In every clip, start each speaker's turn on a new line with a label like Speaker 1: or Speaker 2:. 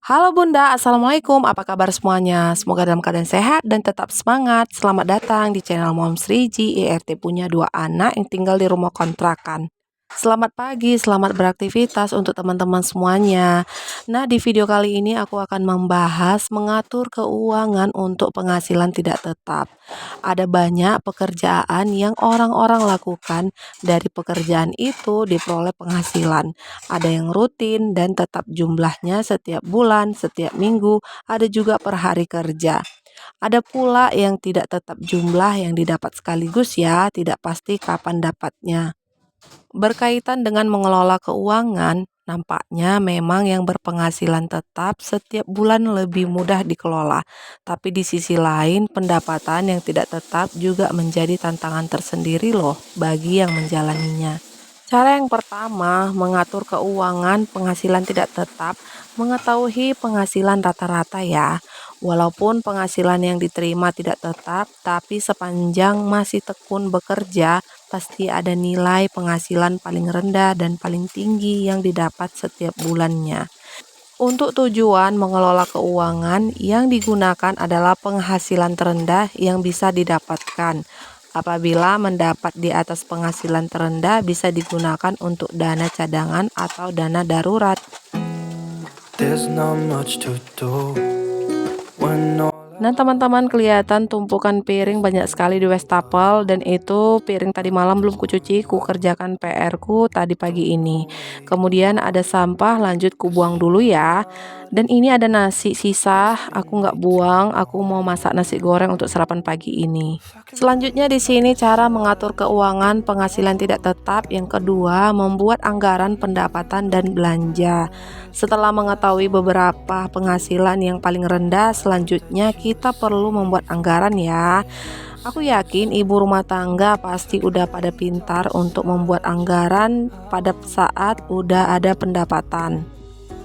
Speaker 1: Halo Bunda, Assalamualaikum. Apa kabar semuanya? Semoga dalam keadaan sehat dan tetap semangat. Selamat datang di channel Moms Riji. ERT punya dua anak yang tinggal di rumah kontrakan. Selamat pagi, selamat beraktivitas untuk teman-teman semuanya. Nah, di video kali ini aku akan membahas mengatur keuangan untuk penghasilan tidak tetap. Ada banyak pekerjaan yang orang-orang lakukan, dari pekerjaan itu diperoleh penghasilan. Ada yang rutin dan tetap jumlahnya setiap bulan, setiap minggu, ada juga per hari kerja. Ada pula yang tidak tetap jumlah yang didapat sekaligus ya, tidak pasti kapan dapatnya. Berkaitan dengan mengelola keuangan, nampaknya memang yang berpenghasilan tetap setiap bulan lebih mudah dikelola. Tapi di sisi lain, pendapatan yang tidak tetap juga menjadi tantangan tersendiri loh bagi yang menjalaninya. Cara yang pertama, mengatur keuangan penghasilan tidak tetap, mengetahui penghasilan rata-rata ya. Walaupun penghasilan yang diterima tidak tetap, tapi sepanjang masih tekun bekerja, pasti ada nilai penghasilan paling rendah dan paling tinggi yang didapat setiap bulannya. Untuk tujuan mengelola keuangan, yang digunakan adalah penghasilan terendah yang bisa didapatkan. Apabila mendapat di atas penghasilan terendah, bisa digunakan untuk dana cadangan atau dana darurat.
Speaker 2: There's not much to do when all
Speaker 1: Nah teman-teman, kelihatan tumpukan piring banyak sekali di wastafel, dan itu piring tadi malam belum kucuci, ku kerjakan PR ku tadi pagi ini. Kemudian ada sampah, lanjut ku buang dulu ya. Dan ini ada nasi sisa, aku nggak buang, aku mau masak nasi goreng untuk sarapan pagi ini. Selanjutnya di sini cara mengatur keuangan penghasilan tidak tetap. Yang kedua, membuat anggaran pendapatan dan belanja. Setelah mengetahui beberapa penghasilan yang paling rendah, selanjutnya kita perlu membuat anggaran ya. Aku yakin ibu rumah tangga pasti udah pada pintar untuk membuat anggaran pada saat udah ada pendapatan.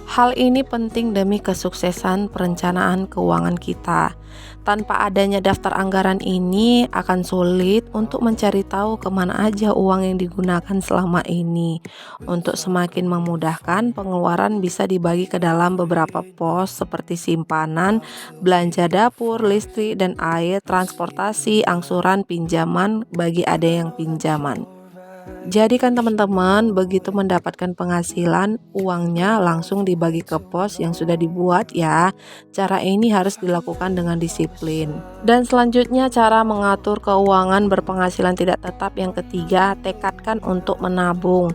Speaker 1: Hal ini penting demi kesuksesan perencanaan keuangan kita. Tanpa adanya daftar anggaran ini akan sulit untuk mencari tahu kemana aja uang yang digunakan selama ini. Untuk semakin memudahkan, pengeluaran bisa dibagi ke dalam beberapa pos seperti simpanan, belanja dapur, listrik dan air, transportasi, angsuran, pinjaman bagi ada yang pinjaman. Jadi kan teman-teman, begitu mendapatkan penghasilan, uangnya langsung dibagi ke pos yang sudah dibuat ya. Cara ini harus dilakukan dengan disiplin. Dan selanjutnya cara mengatur keuangan berpenghasilan tidak tetap yang ketiga, tekadkan untuk menabung.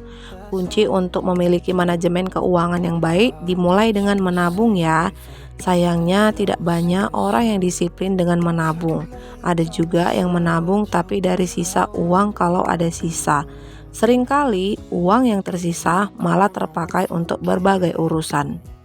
Speaker 1: Kunci untuk memiliki manajemen keuangan yang baik dimulai dengan menabung ya. Sayangnya tidak banyak orang yang disiplin dengan menabung. Ada juga yang menabung tapi dari sisa uang kalau ada sisa. Seringkali uang yang tersisa malah terpakai untuk berbagai urusan.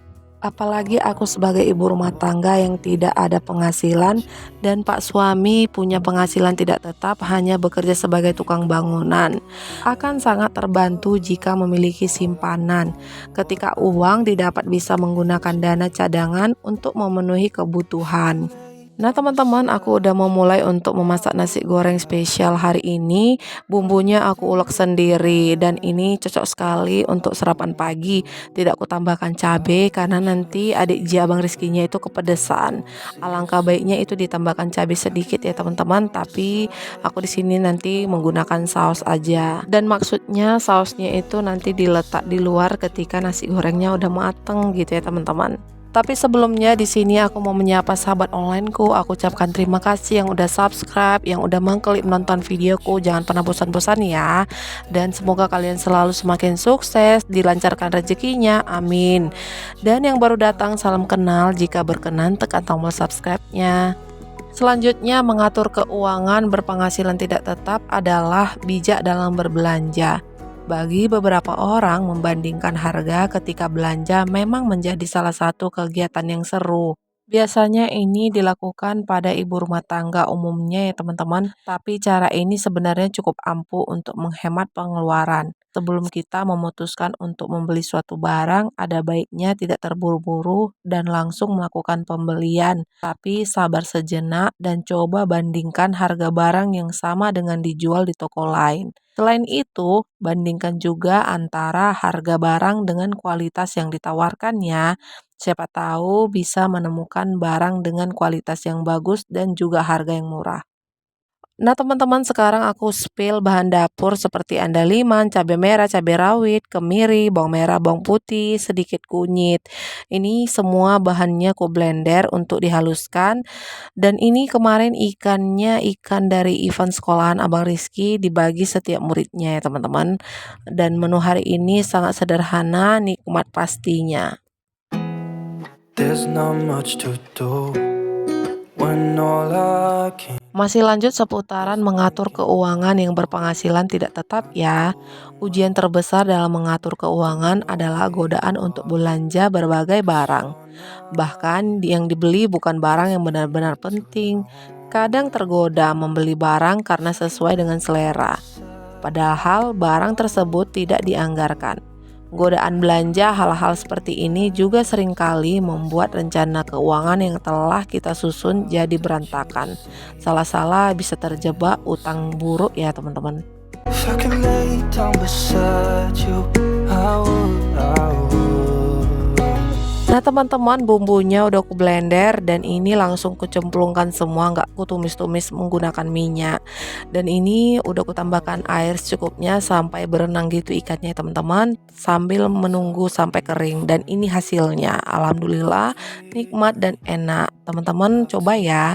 Speaker 1: Apalagi aku sebagai ibu rumah tangga yang tidak ada penghasilan, dan pak suami punya penghasilan tidak tetap, hanya bekerja sebagai tukang bangunan. Akan sangat terbantu jika memiliki simpanan. Ketika uang didapat bisa menggunakan dana cadangan untuk memenuhi kebutuhan. Nah teman-teman, aku udah mau mulai untuk memasak nasi goreng spesial hari ini. Bumbunya aku ulek sendiri, dan ini cocok sekali untuk sarapan pagi. Tidak aku tambahkan cabai karena nanti adik Abang Rizkinya itu kepedesan. Alangkah baiknya itu ditambahkan cabai sedikit ya teman-teman, tapi aku di sini nanti menggunakan saus aja. Dan maksudnya sausnya itu nanti diletak di luar ketika nasi gorengnya udah mateng gitu ya teman-teman. Tapi sebelumnya di sini aku mau menyapa sahabat onlineku. Aku ucapkan terima kasih yang udah subscribe, yang udah mengklik nonton videoku. Jangan pernah bosan-bosan ya. Dan semoga kalian selalu semakin sukses, dilancarkan rezekinya. Amin. Dan yang baru datang, salam kenal. Jika berkenan, tekan tombol subscribe-nya. Selanjutnya, mengatur keuangan berpenghasilan tidak tetap adalah bijak dalam berbelanja. Bagi beberapa orang, membandingkan harga ketika belanja memang menjadi salah satu kegiatan yang seru. Biasanya ini dilakukan pada ibu rumah tangga umumnya ya teman-teman, tapi cara ini sebenarnya cukup ampuh untuk menghemat pengeluaran. Sebelum kita memutuskan untuk membeli suatu barang, ada baiknya tidak terburu-buru dan langsung melakukan pembelian, tapi sabar sejenak dan coba bandingkan harga barang yang sama dengan dijual di toko lain. Selain itu, bandingkan juga antara harga barang dengan kualitas yang ditawarkannya. Siapa tahu bisa menemukan barang dengan kualitas yang bagus dan juga harga yang murah. Nah, teman-teman, sekarang aku spill bahan dapur seperti andaliman, cabai merah, cabai rawit, kemiri, bawang merah, bawang putih, sedikit kunyit. Ini semua bahannya aku blender untuk dihaluskan. Dan ini kemarin ikannya ikan dari event sekolahan Abang Rizky dibagi setiap muridnya ya teman-teman. Dan menu hari ini sangat sederhana, nikmat pastinya.
Speaker 2: There's not much to do when all I can.
Speaker 1: Masih lanjut seputaran mengatur keuangan yang berpenghasilan tidak tetap ya. Ujian terbesar dalam mengatur keuangan adalah godaan untuk belanja berbagai barang. Bahkan yang dibeli bukan barang yang benar-benar penting. Kadang tergoda membeli barang karena sesuai dengan selera. Padahal barang tersebut tidak dianggarkan. Godaan belanja hal-hal seperti ini juga seringkali membuat rencana keuangan yang telah kita susun jadi berantakan. Salah-salah bisa terjebak utang buruk ya teman-teman.
Speaker 2: If I can lay down beside you, I would.
Speaker 1: Nah teman-teman, bumbunya udah aku blender dan ini langsung kucemplungkan semua, nggak kutumis-tumis menggunakan minyak. Dan ini udah kutambahkan air secukupnya sampai berenang gitu ikannya teman-teman, sambil menunggu sampai kering. Dan ini hasilnya, alhamdulillah nikmat dan enak. Teman-teman coba ya.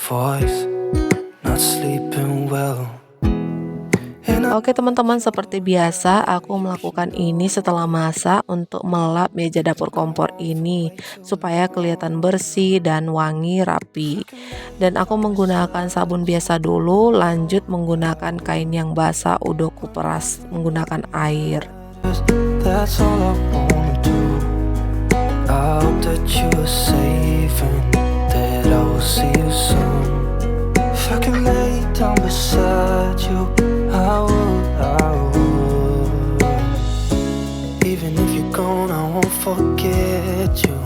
Speaker 2: Voice, not sleeping well.
Speaker 1: Oke teman-teman, seperti biasa aku melakukan ini setelah masak untuk melap meja dapur kompor ini supaya kelihatan bersih dan wangi rapi. Dan aku menggunakan sabun biasa dulu, lanjut menggunakan kain yang basah udah kuperas menggunakan air.
Speaker 2: That's all I wanna do. I hope that you are safe and that I will see you soon. If I can lay down beside you, I would. Even if you're gone, I won't forget you.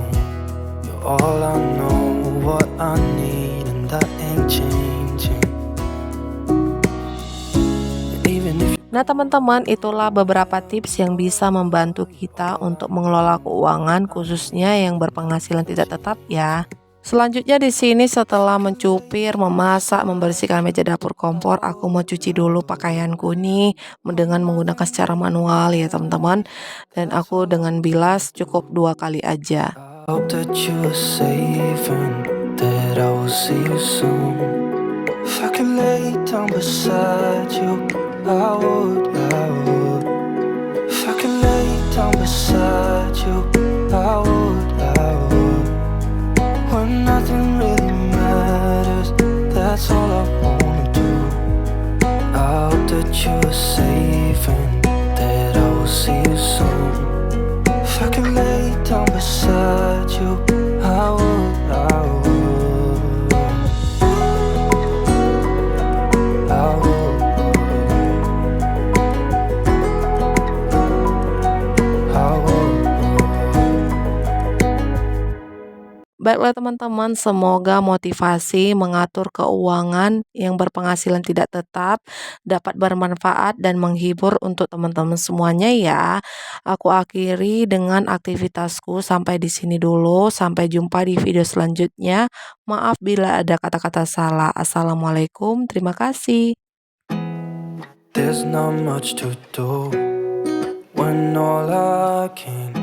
Speaker 2: You're all I know, what I need, and that ain't changing. And even if
Speaker 1: Nah teman-teman, itulah beberapa tips yang bisa membantu kita untuk mengelola keuangan khususnya yang berpenghasilan tidak tetap ya. Selanjutnya di sini setelah mencupir, memasak, membersihkan meja dapur kompor, aku mau cuci dulu pakaianku nih dengan menggunakan secara manual ya teman-teman. Dan aku dengan bilas cukup 2 kali aja.
Speaker 2: I hope that you are safe and that I will see you soon. If I can lay down beside you, I would. If I can lay down beside you, I would. When nothing really matters, that's all I wanna do. I hope that you are safe and that I will see you soon. If I can lay down beside you, I would. I would.
Speaker 1: Baiklah teman-teman, semoga motivasi mengatur keuangan yang berpenghasilan tidak tetap dapat bermanfaat dan menghibur untuk teman-teman semuanya ya. Aku akhiri dengan aktivitasku sampai di sini dulu. Sampai jumpa di video selanjutnya. Maaf bila ada kata-kata salah. Assalamualaikum, terima kasih.
Speaker 2: There's not much to do when all I can